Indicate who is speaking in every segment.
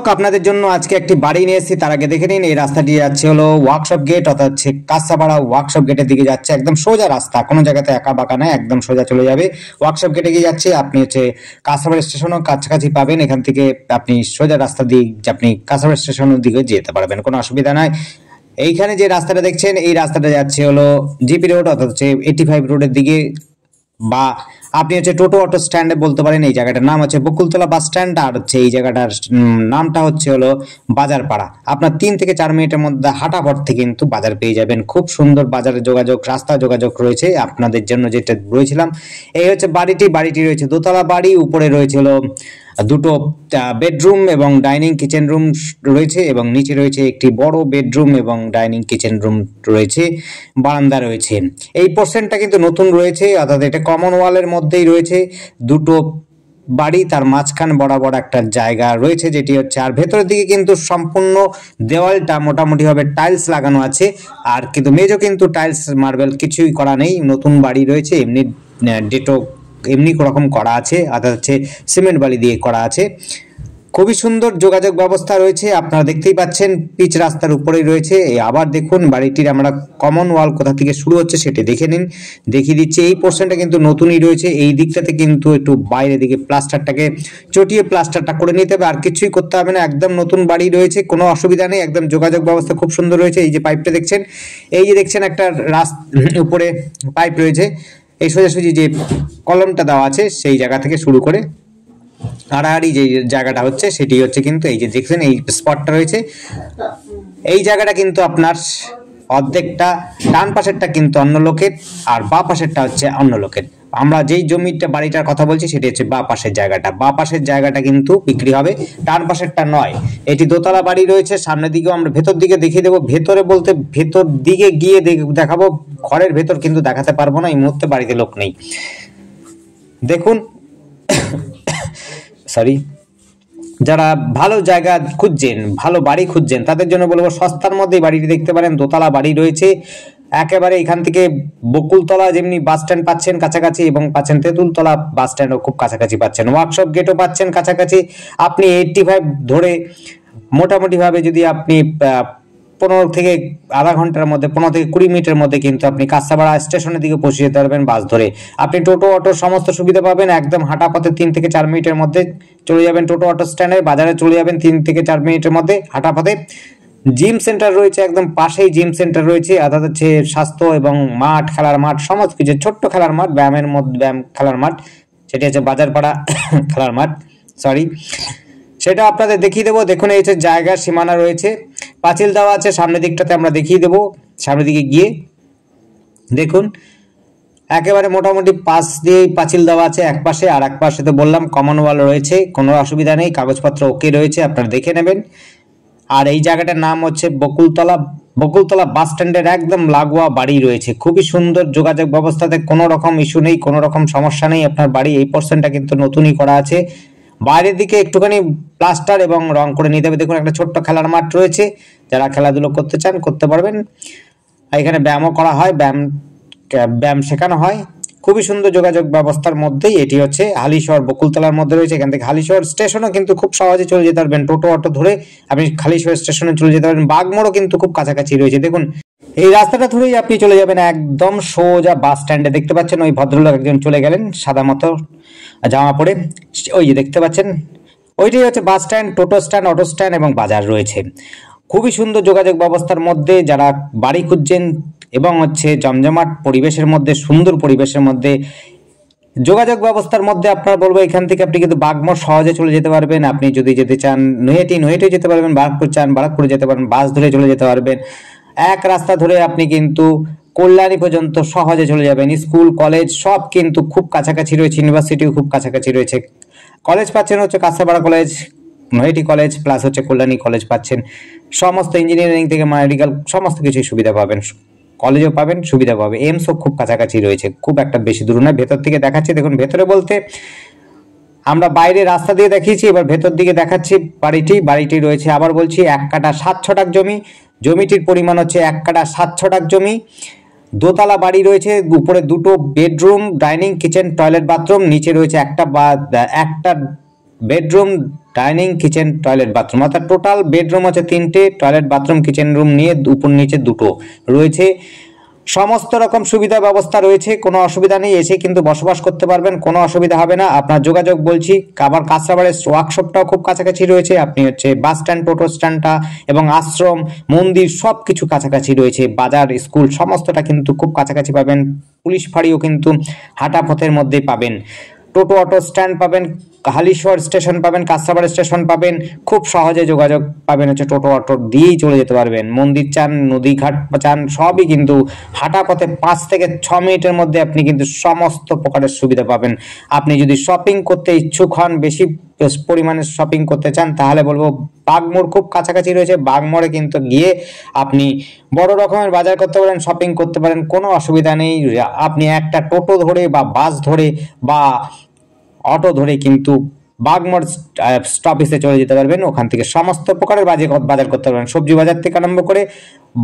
Speaker 1: দর্শক আপনাদের জন্য আজকে একটি বাড়ি নিয়ে এসেছি। তার আগে দেখে নিন এই রাস্তাটি যাচ্ছে হলো ওয়ার্কশপ গেট, অর্থাৎ হচ্ছে কাঁচাপাড়া ওয়ার্কশপ গেটের দিকে যাচ্ছে। একদম সোজা রাস্তা, কোনো জায়গাতে একা বাঁকা নয়, একদম সোজা চলে যাবে। ওয়ার্কশপ গেটে গিয়ে যাচ্ছে, আপনি হচ্ছে কাঁচাপাড়া স্টেশনও কাছাকাছি পাবেন। এখান থেকে আপনি সোজা রাস্তা দিয়ে আপনি কাঁচাপাড়া স্টেশনের দিকে যেতে পারবেন, কোনো অসুবিধা নাই। এইখানে যে রাস্তাটা দেখছেন এই রাস্তাটা যাচ্ছে হলো জিপি রোড, অর্থাৎ হচ্ছে 85 রোডের দিকে, বা আপনি হচ্ছে টোটো অটো স্ট্যান্ডে বলতে পারেন। এই জায়গাটার নাম হচ্ছে বকুলতলা বাস স্ট্যান্ড, আর হচ্ছে এই জায়গাটার নামটা হচ্ছে হলো বাজারপাড়া। আপনার 3 থেকে 4 মিনিটের মধ্যে হাঁটা পথে কিন্তু বাজার পেয়ে যাবেন। খুব সুন্দর বাজারের যোগাযোগ, রাস্তা যোগাযোগ রয়েছে আপনাদের জন্য। যেটা বলেছিলাম, এই হচ্ছে বাড়িটি রয়েছে দোতলা বাড়ি। উপরে রয়েছে হলো দুটো বেডরুম এবং ডাইনিং কিচেন রুম রয়েছে, এবং নিচে রয়েছে একটি বড় বেডরুম এবং ডাইনিং কিচেন রুম রয়েছে, বারান্দা রয়েছে। এই পোর্শনটা কিন্তু নতুন রয়েছে, অর্থাৎ এটা কমন ওয়ালের মধ্যেই রয়েছে। দুটো বাড়ি, তার মাঝখান বরাবর একটা জায়গা রয়েছে যেটি হচ্ছে, আর ভেতরের দিকে কিন্তু সম্পূর্ণ দেওয়ালটা মোটামুটি ভাবে টাইলস লাগানো আছে, আর কিন্তু মেজো কিন্তু টাইলস মার্বেল কিছুই করা নেই। নতুন বাড়ি রয়েছে, এমনি ডেটো এমনি রকম করা আছে, অর্থাৎ হচ্ছে সিমেন্ট বালি দিয়ে করা আছে। খুবই সুন্দর যোগাযোগ ব্যবস্থা রয়েছে, আপনারা দেখতেই পাচ্ছেন পিচ রাস্তার উপরেই রয়েছে। আবার দেখুন বাড়িটির আমরা কমন ওয়াল কোথা থেকে শুরু হচ্ছে সেটি দেখে নিন, দেখিয়ে দিচ্ছি। এই পোর্শনটা কিন্তু নতুনই রয়েছে, এই দিকটাতে কিন্তু একটু বাইরের দিকে প্লাস্টারটাকে চটিয়ে প্লাস্টারটা করে নিতে হবে, আর কিছুই করতে হবে না। একদম নতুন বাড়ি রয়েছে, কোনো অসুবিধা নেই, একদম যোগাযোগ ব্যবস্থা খুব সুন্দর রয়েছে। এই যে পাইপটা দেখছেন, এই যে দেখছেন একটা উপরে পাইপ রয়েছে, এই সোজাসুজি যে কলমটা দেওয়া আছে সেই জায়গা থেকে শুরু করে আড়াআড়ি যে জায়গাটা হচ্ছে সেটি হচ্ছে কিন্তু এই যে দেখছেন এই স্পটটা রয়েছে, এই জায়গাটা কিন্তু আপনার অর্ধেকটা ডান পাশেরটা কিন্তু অন্য লোকের, আর বা পাশেরটা হচ্ছে অন্য লোকের। আমরা যেই জমিটা বাড়িটার কথা বলছি সেটি হচ্ছে বা পাশের জায়গাটা। বা পাশের জায়গাটা কিন্তু বিক্রি হবে, ডান পাশেরটা নয়। এটি দোতলা বাড়ি রয়েছে। সামনের দিকেও আমরা ভেতর দিকে দেখিয়ে দেবো। ভেতরে বলতে ভেতর দিকে গিয়ে দেখাবো, ঘরের ভেতর কিন্তু দেখাতে পারবো না, এই মুহূর্তে বাড়িতে লোক নেই। দেখুন সরি, যারা ভালো জায়গা খুঁজছেন, ভালো বাড়ি খুঁজছেন, তাদের জন্য বলবো সস্তার মধ্যে বাড়িটি দেখতে পারেন। দোতলা বাড়ি রয়েছে একেবারে, এখান থেকে বকুলতলা যেমনি বাস স্ট্যান্ড পাচ্ছেন কাছাকাছি, এবং পাচ্ছেন তেঁতুলতলা বাস স্ট্যান্ডও খুব কাছাকাছি পাচ্ছেন, ওয়ার্কশপ গেটও পাচ্ছেন কাছাকাছি। আপনি 85 ধরে মোটামুটি ভাবে যদি আপনি 15 থেকে আধা ঘন্টার মধ্যে, 15 থেকে 20 মিনিটের মধ্যে কিন্তু আপনি কাঁচাপাড়া স্টেশনের দিকে পৌঁছে যেতে পারবেন বাস ধরে। আপনি টোটো অটো সমস্ত সুবিধা পাবেন, একদম হাঁটা পথে 3 থেকে 4 মিনিটের মধ্যে চলে যাবেন টোটো অটো স্ট্যান্ডে, বাজারে চলে যাবেন 3 থেকে 4 মিনিটের মধ্যে হাঁটা পথে। জিম সেন্টার রয়েছে একদম পাশেই, জিম সেন্টার রয়েছে, অর্থাৎ হচ্ছে স্বাস্থ্য এবং মাঠ, খেলার মাঠ, সমস্ত কিছু, ছোট্ট খেলার মাঠ, ব্যায়ামের মধ্যে ব্যায়াম খেলার মাঠ, সেটি হচ্ছে বাজারপাড়া খেলার মাঠ, সরি, সেটা আপনাদের দেখিয়ে দেবো। দেখুন এই হচ্ছে জায়গার সীমানা রয়েছে, পাঁচিল দেওয়া আছে সামনের দিকটাতে, আমরা দেখিয়ে দেবো। সামনের দিকে গিয়ে দেখুন একেবারে মোটামুটি পাশ দিয়ে পাঁচিল দেওয়া আছে এক পাশে, আর এক পাশে তো বললাম কমন ওয়াল রয়েছে, কোনো অসুবিধা নেই, কাগজপত্র ওকে রয়েছে, আপনারা দেখে নেবেন। আর এই জায়গাটার নাম হচ্ছে বকুলতলা বাস স্ট্যান্ডের একদম লাগোয়া বাড়ি রয়েছে। খুবই সুন্দর যোগাযোগ ব্যবস্থাতে কোনো রকম ইস্যু নেই, কোনো রকম সমস্যা নেই। আপনার বাড়ি এই পোর্শনটা কিন্তু নতুনই করা আছে, বাইরের দিকে একটুখানি প্লাস্টার এবং রং করে নিতে হবে। দেখুন একটা ছোট্ট খেলার মাঠ রয়েছে, যারা খেলাধুলো করতে চান করতে পারবেন। এখানে ব্যায়ামও করা হয়, ব্যায়াম শেখানো হয়। খুবই সুন্দর যোগাযোগ ব্যবস্থার মধ্যেই এটি হচ্ছে হালিশহর বকুলতলার মধ্যে রয়েছে। এখান থেকে হালিশহর স্টেশনও কিন্তু খুব সহজে চলে যেতে পারবেন, টোটো অটো ধরে আপনি হালিশহর স্টেশনে চলে যেতে পারবেন। বাগমোড়ও কিন্তু খুব কাছাকাছি রয়েছে। দেখুন এই রাস্তাটা ধরেই আপনি চলে যাবেন একদম সোজা বাস স্ট্যান্ডে। দেখতে পাচ্ছেন ওই ভদ্রলোক একজন চলে গেলেন সাদা মতো জামা পরে, ওই যে দেখতে পাচ্ছেন ওইটাই হচ্ছে বাস স্ট্যান্ড, টোটো স্ট্যান্ড, অটো স্ট্যান্ড এবং বাজার রয়েছে। খুবই সুন্দর যোগাযোগ ব্যবস্থার মধ্যে যারা বাড়ি খুঁজছেন এবং হচ্ছে জমজমাট পরিবেশের মধ্যে, সুন্দর পরিবেশের মধ্যে, যোগাযোগ ব্যবস্থার মধ্যে, আপনার বলবো এখান থেকে আপনি কিন্তু বাগমোড় সহজে চলে যেতে পারবেন। আপনি যদি যেতে চান নৈহাটি যেতে পারবেন, বারাকপুর চান বারাকপুরে যেতে পারবেন, বাস ধরে চলে যেতে পারবেন। এক রাস্তা ধরে আপনি কিন্তু কল্যাণী পর্যন্ত সহজে চলে যাবেন। স্কুল কলেজ সব কিন্তু খুব কাছাকাছি রয়েছে, ইউনিভার্সিটিও খুব কাছাকাছি রয়েছে। কলেজ পাচ্ছেন হচ্ছে Kanchapara college, Naihati college, plus হচ্ছে কল্যাণী কলেজ পাচ্ছেন। সমস্ত ইঞ্জিনিয়ারিং থেকে মেডিকেল সমস্ত কিছুই সুবিধা পাবেন, কলেজও পাবেন, সুবিধা পাবে। এমসও খুব কাছাকাছি রয়েছে, খুব একটা বেশি দূর নয়। ভেতর থেকে দেখাচ্ছি, দেখুন ভেতরে বলতে আমরা বাইরে রাস্তা দিয়ে দেখিয়েছি, এবার ভেতর দিকে দেখাচ্ছি। বাড়িটি রয়েছে, আবার বলছি, 1 কাঠা 7 ছটাক জমি। জমিটির পরিমাণ হচ্ছে 1 কাঠা 7 ছটাক জমি। দোতলা বাড়ি রয়েছে, উপরে দুটো bedroom, dining kitchen toilet bathroom, নিচে রয়েছে একটা bedroom, dining, kitchen, toilet, bathroom, অর্থাৎ টোটাল বেডরুম হচ্ছে 3টে, টয়লেট, বাথরুম, কিচেন রুম নিয়ে উপর নিচে 2টো রয়েছে। সমস্ত রকম সুবিধা ব্যবস্থা রয়েছে, কোনো অসুবিধা নেই, এসে কিন্তু বসবাস করতে পারবেন, কোনো অসুবিধা হবে না। আপনার যোগাযোগ বলছি, আবার কাঁচরাপাড়ার ওয়ার্কশপটাও খুব কাছাকাছি রয়েছে। আপনি হচ্ছে বাস স্ট্যান্ড, টোটো স্ট্যান্ডটা এবং আশ্রম, মন্দির সব কিছু কাছাকাছি রয়েছে। বাজার, স্কুল সমস্তটা কিন্তু খুব কাছাকাছি পাবেন। পুলিশ ফাঁড়িও কিন্তু হাঁটা পথের মধ্যেই পাবেন। টোটো, অটো স্ট্যান্ড পাবেন, হালিশহর স্টেশন পাবেন, কাঁচরাপাড়া স্টেশন পাবেন। খুব সহজে যোগাযোগ পাবেন, হচ্ছে টোটো অটো দিয়েই চলে যেতে পারবেন। মন্দির চান, নদী ঘাট চান, সবই কিন্তু হাঁটা পথে 5 থেকে 6 মিনিটের মধ্যে আপনি কিন্তু সমস্ত প্রকারের সুবিধা পাবেন। আপনি যদি শপিং করতে ইচ্ছুক হন, বেশি পরিমাণে শপিং করতে চান, তাহলে বলবো বাগমোড় খুব কাছাকাছি রয়েছে। বাগমোড়ে কিন্তু গিয়ে আপনি বড় রকমের বাজার করতে পারেন, শপিং করতে পারেন, কোনো অসুবিধা নেই। আপনি একটা টোটো ধরে বা বাস ধরে বা অটো ধরে কিন্তু বাগমোড় স্টপেজে চলে যেতে পারবেন। ওখান থেকে সমস্ত প্রকারের বাজার করতে পারবেন, সবজি বাজার থেকে আরম্ভ করে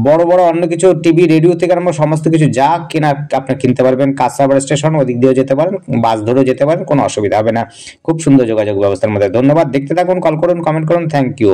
Speaker 1: বড় বড় অন্য কিছু টিভি, রেডিও থেকে আরম্ভ সমস্ত কিছু যা কেনার আপনি কিনতে পারবেন। কাঁচরাপাড়া স্টেশন ওদিক দিয়েও যেতে পারেন, বাস ধরেও যেতে পারেন, কোনো অসুবিধা হবে না। খুব সুন্দর যোগাযোগ ব্যবস্থার মধ্যে। ধন্যবাদ, দেখতে থাকুন, কল করুন, কমেন্ট করুন। Thank you.